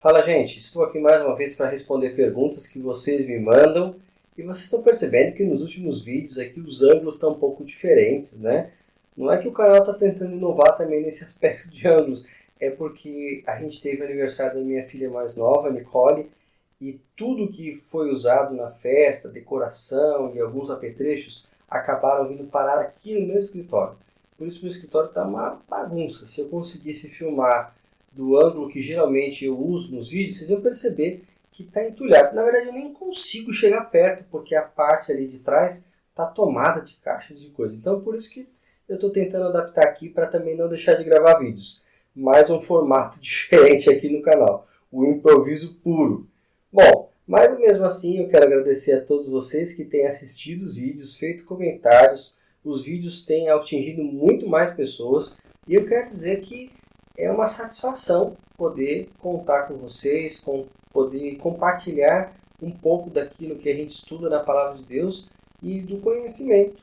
Fala, gente, estou aqui mais uma vez para responder perguntas que vocês me mandam e vocês estão percebendo que nos últimos vídeos aqui os ângulos estão um pouco diferentes, né? Não é que o canal está tentando inovar também nesse aspecto de ângulos, é porque a gente teve o aniversário da minha filha mais nova, Nicole, e tudo que foi usado na festa, decoração e alguns apetrechos, acabaram vindo parar aqui no meu escritório. Por isso meu escritório está uma bagunça. Se eu conseguisse filmar do ângulo que geralmente eu uso nos vídeos, vocês vão perceber que está entulhado. Na verdade, eu nem consigo chegar perto, porque a parte ali de trás está tomada de caixas de coisa. Então, por isso que eu estou tentando adaptar aqui para também não deixar de gravar vídeos. Mais um formato diferente aqui no canal, o improviso puro. Bom, mas mesmo assim eu quero agradecer a todos vocês que têm assistido os vídeos, feito comentários. Os vídeos têm atingido muito mais pessoas e eu quero dizer que é uma satisfação poder contar com vocês, poder compartilhar um pouco daquilo que a gente estuda na Palavra de Deus e do conhecimento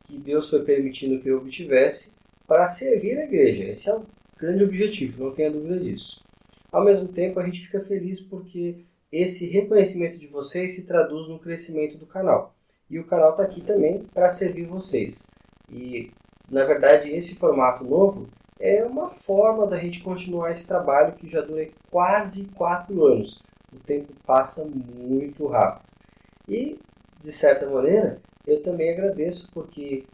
que Deus foi permitindo que eu obtivesse para servir a igreja. Esse é o grande objetivo, não tenha dúvida disso. Ao mesmo tempo, a gente fica feliz porque esse reconhecimento de vocês se traduz no crescimento do canal. E o canal está aqui também para servir vocês. E, na verdade, esse formato novo é uma forma da gente continuar esse trabalho que já dura quase 4 anos. O tempo passa muito rápido. E, de certa maneira, eu também agradeço porque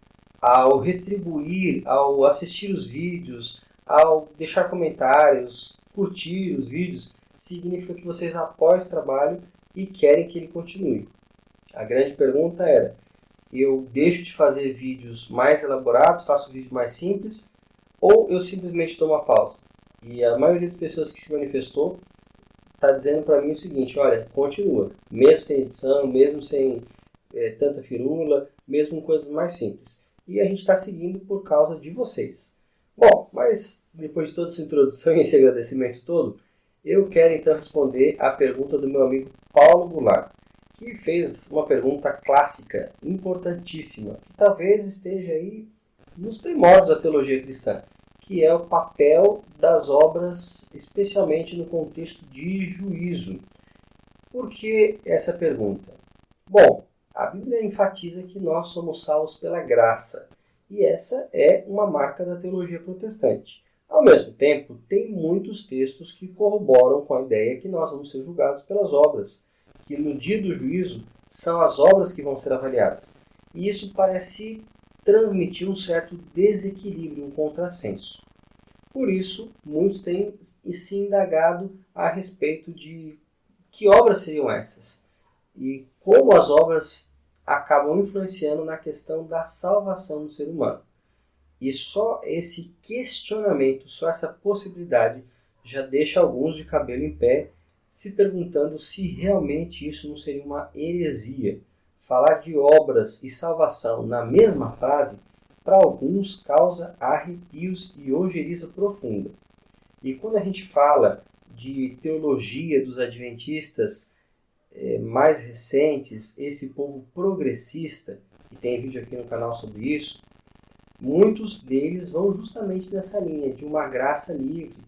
ao retribuir, ao assistir os vídeos, ao deixar comentários, curtir os vídeos, significa que vocês apoiam esse trabalho e querem que ele continue. A grande pergunta era, eu deixo de fazer vídeos mais elaborados, faço um vídeo mais simples, ou eu simplesmente dou uma pausa? E a maioria das pessoas que se manifestou está dizendo para mim o seguinte, olha, continua, mesmo sem edição, mesmo sem tanta firula, mesmo com coisas mais simples. E a gente está seguindo por causa de vocês. Bom, mas depois de toda essa introdução e esse agradecimento todo, eu quero então responder a pergunta do meu amigo Paulo Goulart, que fez uma pergunta clássica, importantíssima, que talvez esteja aí nos primórdios da teologia cristã, que é o papel das obras, especialmente no contexto de juízo. Por que essa pergunta? Bom, a Bíblia enfatiza que nós somos salvos pela graça, e essa é uma marca da teologia protestante. Ao mesmo tempo, tem muitos textos que corroboram com a ideia que nós vamos ser julgados pelas obras, que no dia do juízo são as obras que vão ser avaliadas. E isso parece transmitir um certo desequilíbrio, um contrassenso. Por isso, muitos têm se indagado a respeito de que obras seriam essas e como as obras acabam influenciando na questão da salvação do ser humano. E só esse questionamento, só essa possibilidade, já deixa alguns de cabelo em pé, se perguntando se realmente isso não seria uma heresia. Falar de obras e salvação na mesma frase, para alguns, causa arrepios e ojeriza profunda. E quando a gente fala de teologia dos adventistas mais recentes, esse povo progressista, e tem vídeo aqui no canal sobre isso, muitos deles vão justamente nessa linha de uma graça livre.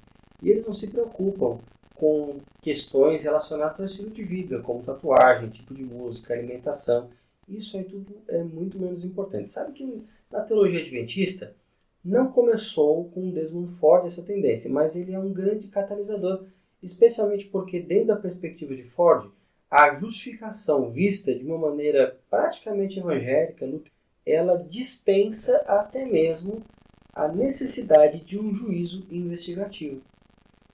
E eles não se preocupam com questões relacionadas ao estilo de vida, como tatuagem, tipo de música, alimentação. Isso aí tudo é muito menos importante. Sabe que na teologia adventista não começou com Desmond Ford essa tendência, mas ele é um grande catalisador, especialmente porque dentro da perspectiva de Ford, a justificação vista de uma maneira praticamente evangélica, ela dispensa até mesmo a necessidade de um juízo investigativo.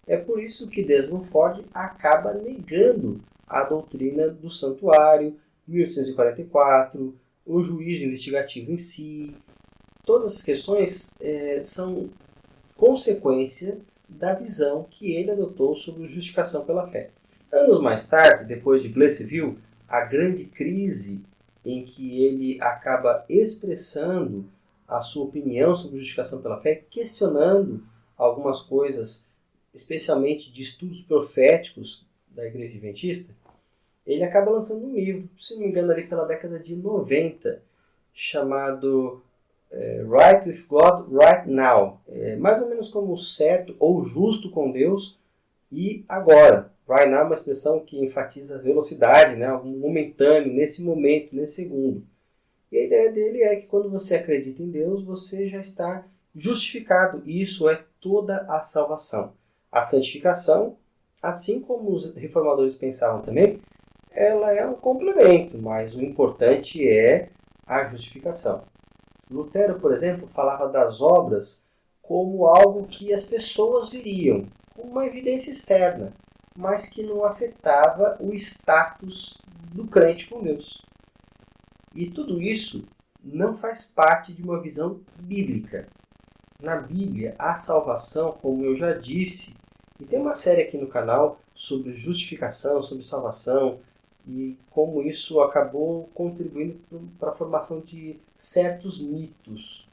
É por isso que Desmond Ford acaba negando a doutrina do santuário, 1844, o juízo investigativo em si. Todas as questões são consequência da visão que ele adotou sobre justificação pela fé. Anos mais tarde, depois de Glaceville, a grande crise em que ele acaba expressando a sua opinião sobre justificação pela fé, questionando algumas coisas, especialmente de estudos proféticos da Igreja Adventista, ele acaba lançando um livro, se não me engano, ali pela década de 90, chamado Right with God Right Now. Mais ou menos como certo ou justo com Deus e agora. Right now é uma expressão que enfatiza velocidade, né? Algo momentâneo, nesse momento, nesse segundo. E a ideia dele é que quando você acredita em Deus, você já está justificado. E isso é toda a salvação. A santificação, assim como os reformadores pensavam também, ela é um complemento, mas o importante é a justificação. Lutero, por exemplo, falava das obras como algo que as pessoas viriam, como uma evidência externa, mas que não afetava o status do crente com Deus. E tudo isso não faz parte de uma visão bíblica. Na Bíblia, a salvação, como eu já disse, e tem uma série aqui no canal sobre justificação, sobre salvação, e como isso acabou contribuindo para a formação de certos mitos.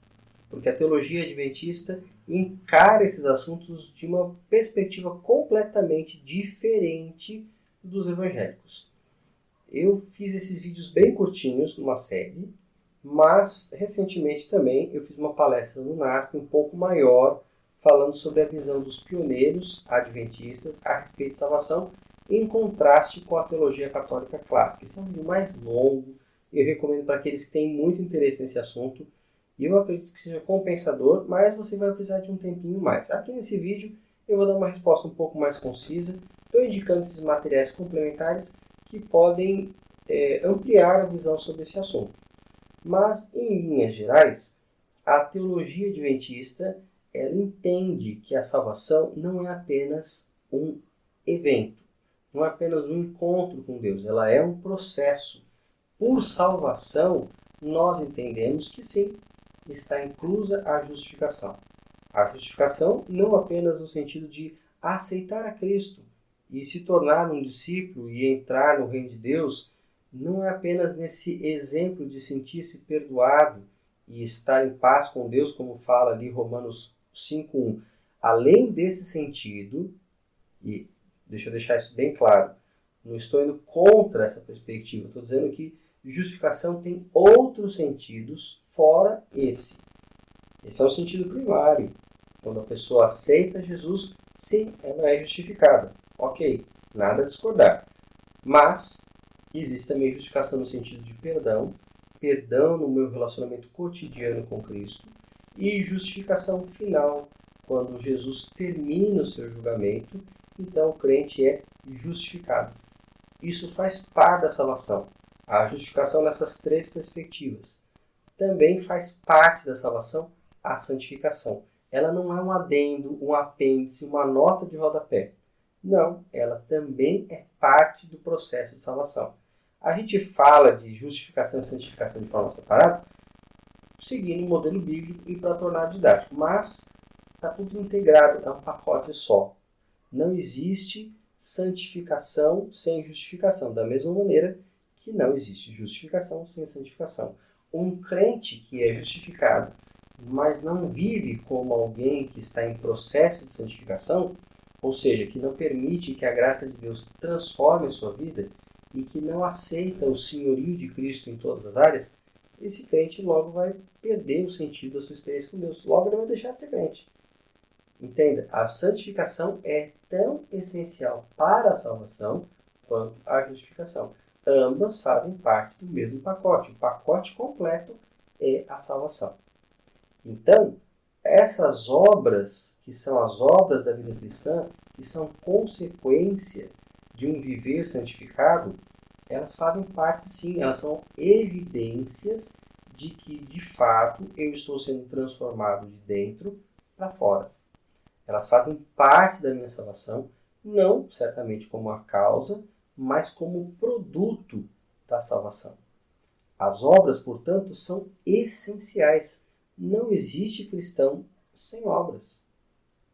Porque a teologia adventista encara esses assuntos de uma perspectiva completamente diferente dos evangélicos. Eu fiz esses vídeos bem curtinhos numa série, mas recentemente também eu fiz uma palestra no NASP um pouco maior, falando sobre a visão dos pioneiros adventistas a respeito de salvação, em contraste com a teologia católica clássica. Esse é um vídeo mais longo, eu recomendo para aqueles que têm muito interesse nesse assunto, e eu acredito que seja compensador, mas você vai precisar de um tempinho mais. Aqui nesse vídeo eu vou dar uma resposta um pouco mais concisa, estou indicando esses materiais complementares que podem ampliar a visão sobre esse assunto. Mas, em linhas gerais, a teologia adventista ela entende que a salvação não é apenas um evento, não é apenas um encontro com Deus, ela é um processo. Por salvação, nós entendemos que sim, está inclusa a justificação. A justificação não apenas no sentido de aceitar a Cristo e se tornar um discípulo e entrar no reino de Deus, não é apenas nesse exemplo de sentir-se perdoado e estar em paz com Deus, como fala ali Romanos 5:1. Além desse sentido, e deixa eu deixar isso bem claro, não estou indo contra essa perspectiva, estou dizendo que justificação tem outros sentidos fora esse. Esse é o sentido primário. Quando a pessoa aceita Jesus, sim, ela é justificada. Ok, nada a discordar. Mas existe também justificação no sentido de perdão, perdão no meu relacionamento cotidiano com Cristo, e justificação final, quando Jesus termina o seu julgamento, então o crente é justificado. Isso faz parte da salvação. A justificação nessas três perspectivas. Também faz parte da salvação a santificação. Ela não é um adendo, um apêndice, uma nota de rodapé. Não, ela também é parte do processo de salvação. A gente fala de justificação e santificação de forma separadas, seguindo o modelo bíblico e para tornar didático. Mas está tudo integrado, é um pacote só. Não existe santificação sem justificação, da mesma maneira que não existe justificação sem santificação. Um crente que é justificado, mas não vive como alguém que está em processo de santificação, ou seja, que não permite que a graça de Deus transforme a sua vida e que não aceita o senhorio de Cristo em todas as áreas, esse crente logo vai perder o sentido da sua experiência com Deus. Logo ele vai deixar de ser crente. Entenda, a santificação é tão essencial para a salvação quanto a justificação. Ambas fazem parte do mesmo pacote. O pacote completo é a salvação. Então, essas obras, que são as obras da vida cristã, que são consequência de um viver santificado, elas fazem parte, sim, elas são evidências de que, de fato, eu estou sendo transformado de dentro para fora. Elas fazem parte da minha salvação, não certamente como a causa, mas como produto da salvação. As obras, portanto, são essenciais. Não existe cristão sem obras.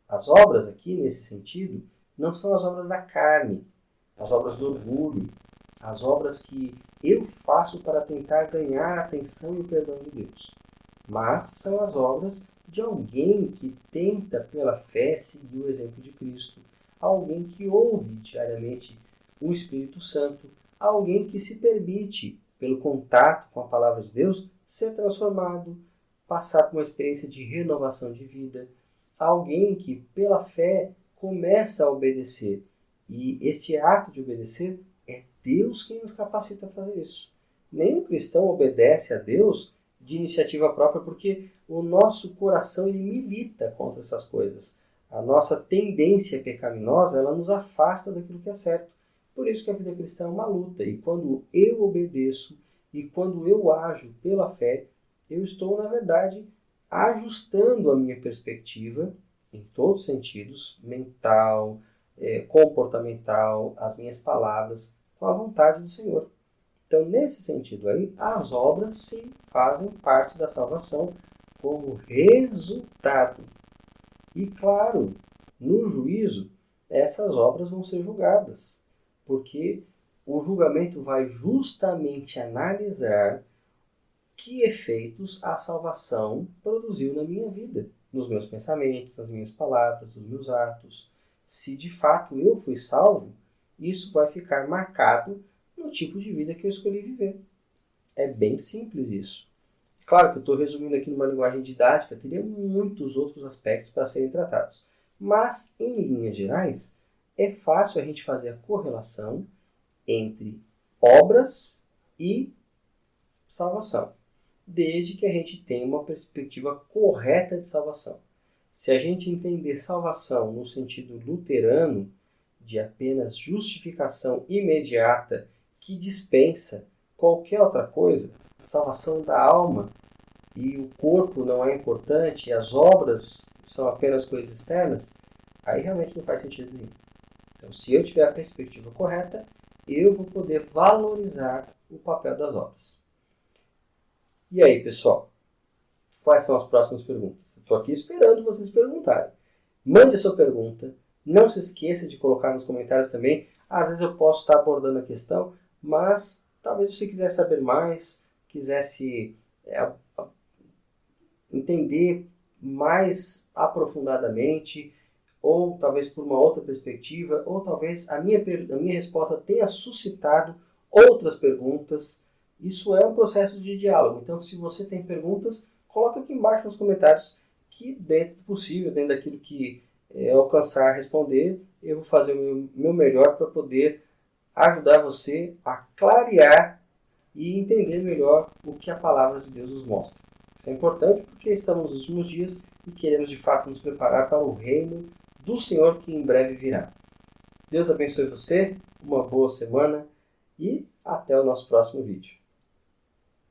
As obras aqui, nesse sentido, não são as obras da carne, as obras do orgulho, as obras que eu faço para tentar ganhar a atenção e o perdão de Deus. Mas são as obras de alguém que tenta, pela fé, seguir o exemplo de Cristo. Alguém que ouve diariamente o Espírito Santo. Alguém que se permite, pelo contato com a palavra de Deus, ser transformado, passar por uma experiência de renovação de vida. Alguém que, pela fé, começa a obedecer E esse ato de obedecer é Deus quem nos capacita a fazer isso. Nenhum cristão obedece a Deus de iniciativa própria, porque o nosso coração ele milita contra essas coisas. A nossa tendência pecaminosa ela nos afasta daquilo que é certo. Por isso que a vida cristã é uma luta. E quando eu obedeço e quando eu ajo pela fé, eu estou, na verdade, ajustando a minha perspectiva em todos os sentidos, mental, comportamental, as minhas palavras, com a vontade do Senhor. Então, nesse sentido aí, as obras sim fazem parte da salvação como resultado. E claro, no juízo, essas obras vão ser julgadas, porque o julgamento vai justamente analisar que efeitos a salvação produziu na minha vida, nos meus pensamentos, nas minhas palavras, nos meus atos. Se de fato eu fui salvo, isso vai ficar marcado no tipo de vida que eu escolhi viver. É bem simples isso. Claro que eu estou resumindo aqui numa linguagem didática, teria muitos outros aspectos para serem tratados. Mas, em linhas gerais, é fácil a gente fazer a correlação entre obras e salvação, desde que a gente tenha uma perspectiva correta de salvação. Se a gente entender salvação no sentido luterano, de apenas justificação imediata que dispensa qualquer outra coisa, salvação da alma, e o corpo não é importante, e as obras são apenas coisas externas, aí realmente não faz sentido nenhum. Então, se eu tiver a perspectiva correta, eu vou poder valorizar o papel das obras. E aí, pessoal? Quais são as próximas perguntas? Estou aqui esperando vocês perguntarem. Mande a sua pergunta. Não se esqueça de colocar nos comentários também. Às vezes eu posso estar abordando a questão, mas talvez você quisesse saber mais, quisesse entender mais aprofundadamente, ou talvez por uma outra perspectiva, ou talvez a minha resposta tenha suscitado outras perguntas. Isso é um processo de diálogo. Então, se você tem perguntas, coloca aqui embaixo nos comentários que, dentro do possível, dentro daquilo que alcançar a responder, eu vou fazer o meu melhor para poder ajudar você a clarear e entender melhor o que a palavra de Deus nos mostra. Isso é importante porque estamos nos últimos dias e queremos de fato nos preparar para o reino do Senhor que em breve virá. Deus abençoe você, uma boa semana e até o nosso próximo vídeo.